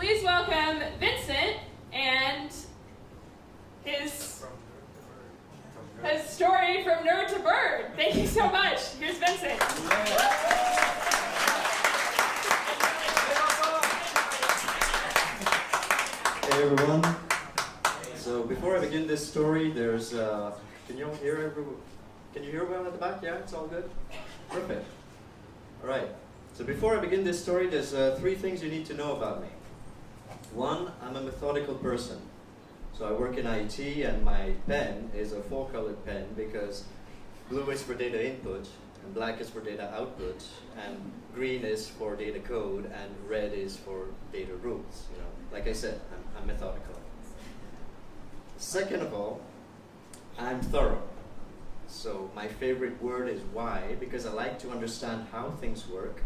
Please welcome Vincent and his story from nerd to bird. Thank you so much. Here's Vincent. Hey everyone. So before I begin this story, there's can you hear well at the back? Yeah, it's all good? Perfect. Alright. So before I begin this story, there's 3 things you need to know about me. 1, I'm a methodical person. So I work in IT and my pen is a 4-colored pen because blue is for data input and black is for data output and green is for data code and red is for data rules. You know, like I said, I'm methodical. Second of all, I'm thorough. So my favorite word is why, because I like to understand how things work,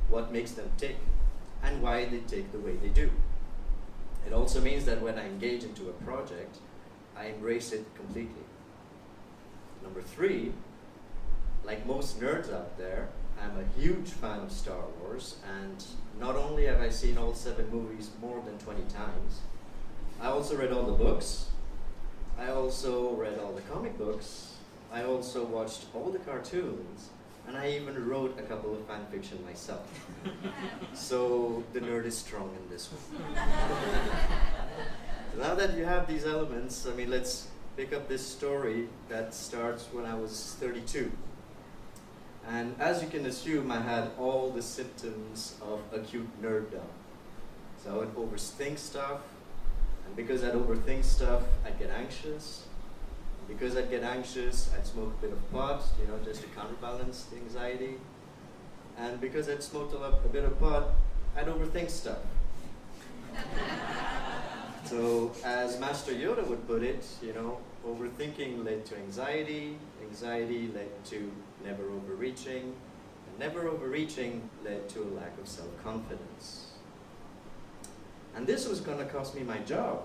what makes them tick, and why they tick the way they do. It also means that when I engage into a project, I embrace it completely. Number 3, like most nerds out there, I'm a huge fan of Star Wars, and not only have I seen all 7 movies more than 20 times, I also read all the books, I also read all the comic books, I also watched all the cartoons, and I even wrote a couple of fan fiction myself. So the nerd is strong in this one. So now that you have these elements, I mean, let's pick up this story that starts when I was 32. And as you can assume, I had all the symptoms of acute nerddom. So I would overthink stuff, and because I'd overthink stuff, I'd get anxious. Because I'd get anxious, I'd smoke a bit of pot, you know, just to counterbalance the anxiety. And because I'd smoked a bit of pot, I'd overthink stuff. So as Master Yoda would put it, you know, overthinking led to anxiety, anxiety led to never overreaching, and never overreaching led to a lack of self-confidence. And this was going to cost me my job.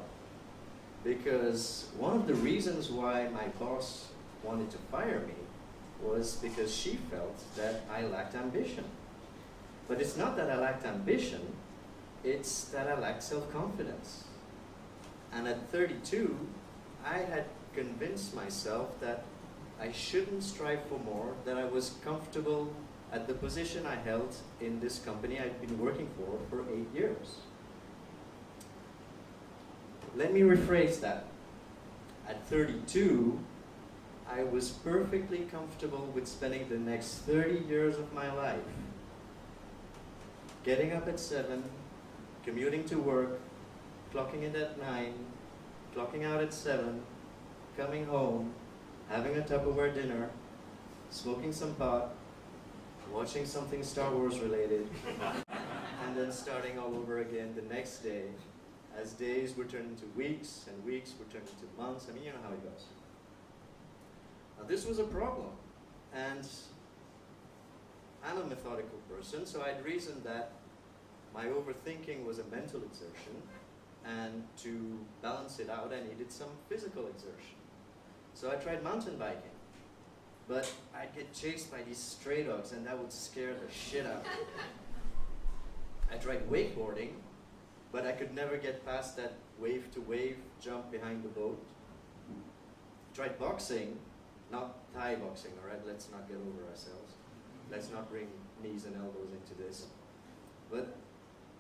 Because one of the reasons why my boss wanted to fire me was because she felt that I lacked ambition. But it's not that I lacked ambition, it's that I lacked self-confidence. And at 32, I had convinced myself that I shouldn't strive for more, that I was comfortable at the position I held in this company I'd been working for 8 years. Let me rephrase that. At 32, I was perfectly comfortable with spending the next 30 years of my life getting up at 7, commuting to work, clocking in at 9, clocking out at 7, coming home, having a Tupperware dinner, smoking some pot, watching something Star Wars related, and then starting all over again the next day. As days were turned into weeks, and weeks were turned into months. I mean, you know how it goes. Now, this was a problem, and I'm a methodical person, so I'd reasoned that my overthinking was a mental exertion, and to balance it out, I needed some physical exertion. So I tried mountain biking, but I'd get chased by these stray dogs, and that would scare the shit out of me. I tried wakeboarding, but I could never get past that wave-to-wave jump behind the boat. Tried boxing, not Thai boxing, all right? Let's not get over ourselves. Let's not bring knees and elbows into this. But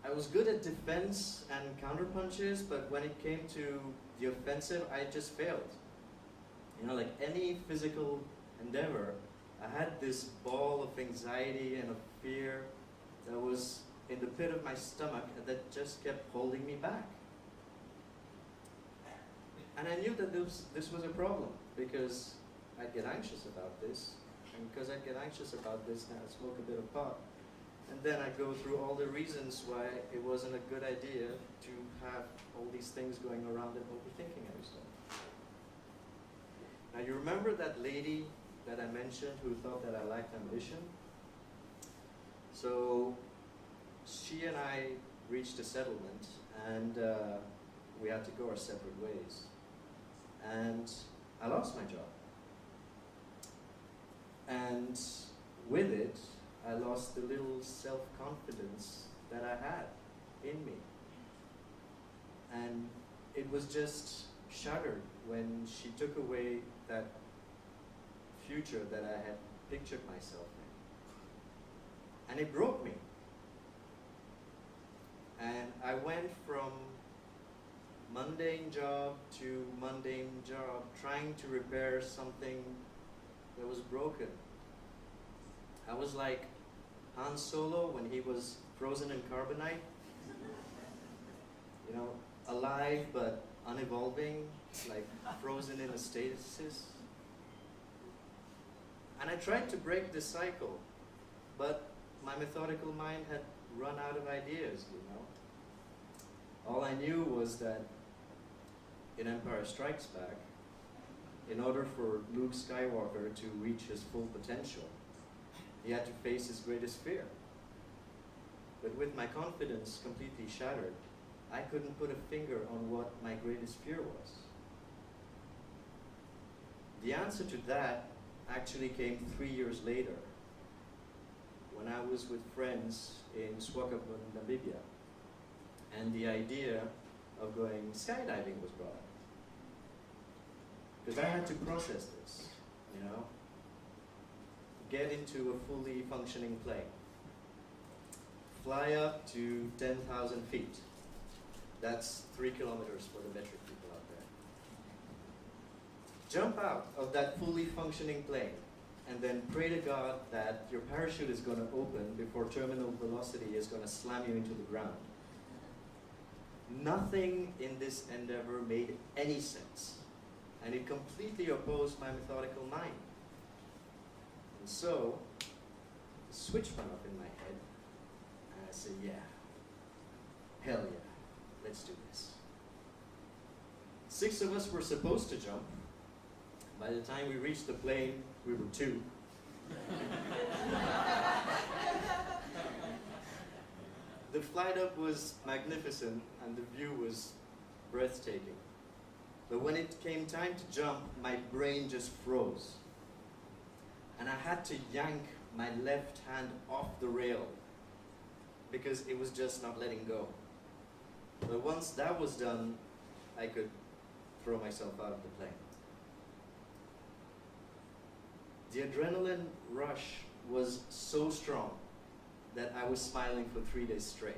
I was good at defense and counter punches, but when it came to the offensive, I just failed. You know, like any physical endeavor, I had this ball of anxiety and of fear that was in the pit of my stomach that just kept holding me back. And I knew that this was a problem because I'd get anxious about this, and because I'd get anxious about this, then I'd smoke a bit of pot. And then I'd go through all the reasons why it wasn't a good idea to have all these things going around and overthinking everything. Now you remember that lady that I mentioned who thought that I lacked ambition? So she and I reached a settlement, and we had to go our separate ways. And I lost my job. And with it, I lost the little self-confidence that I had in me. And it was just shattered when she took away that future that I had pictured myself in. And it broke me. And I went from mundane job to mundane job, trying to repair something that was broken. I was like Han Solo when he was frozen in carbonite. You know, alive but unevolving, like frozen in a stasis. And I tried to break this cycle, but my methodical mind had run out of ideas, you know. All I knew was that in Empire Strikes Back, in order for Luke Skywalker to reach his full potential, he had to face his greatest fear. But with my confidence completely shattered, I couldn't put a finger on what my greatest fear was. The answer to that actually came 3 years later, when I was with friends in Swakopmund, Namibia, and the idea of going skydiving was brought up. Because I had to process this, you know, get into a fully functioning plane, fly up to 10,000 feet. That's 3 kilometers for the metric people out there. Jump out of that fully functioning plane and then pray to God that your parachute is going to open before terminal velocity is going to slam you into the ground. Nothing in this endeavor made any sense, and it completely opposed my methodical mind. And so, the switch went up in my head, and I said, yeah, hell yeah, let's do this. 6 of us were supposed to jump. By the time we reached the plane, we were 2. The flight up was magnificent and the view was breathtaking. But when it came time to jump, my brain just froze. And I had to yank my left hand off the rail because it was just not letting go. But once that was done, I could throw myself out of the plane. The adrenaline rush was so strong that I was smiling for 3 days straight.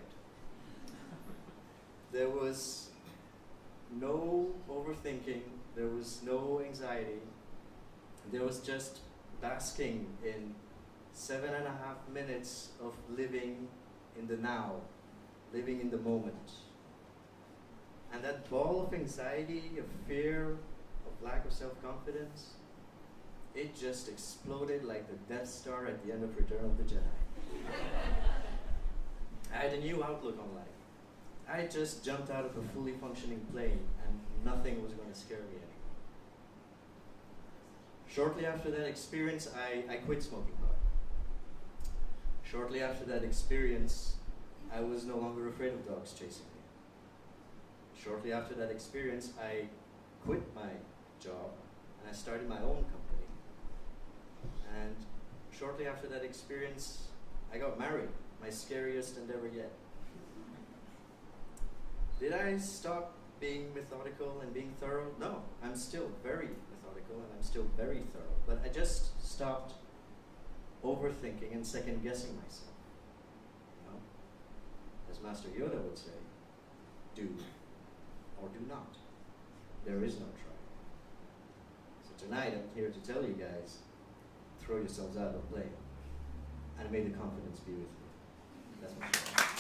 There was no overthinking, there was no anxiety, there was just basking in 7.5 minutes of living in the now, living in the moment. And that ball of anxiety, of fear, of lack of self-confidence, it just exploded like the Death Star at the end of Return of the Jedi. I had a new outlook on life. I just jumped out of a fully functioning plane and nothing was going to scare me anymore. Shortly after that experience, I quit smoking pot. Shortly after that experience, I was no longer afraid of dogs chasing me. Shortly after that experience, I quit my job and I started my own company. And shortly after that experience, I got married, my scariest endeavor yet. Did I stop being methodical and being thorough? No, I'm still very methodical and I'm still very thorough, but I just stopped overthinking and second guessing myself. You know? As Master Yoda would say, do or do not. There is no try. So tonight I'm here to tell you guys, throw yourselves out of the plane, and may the confidence be with you. That's my story.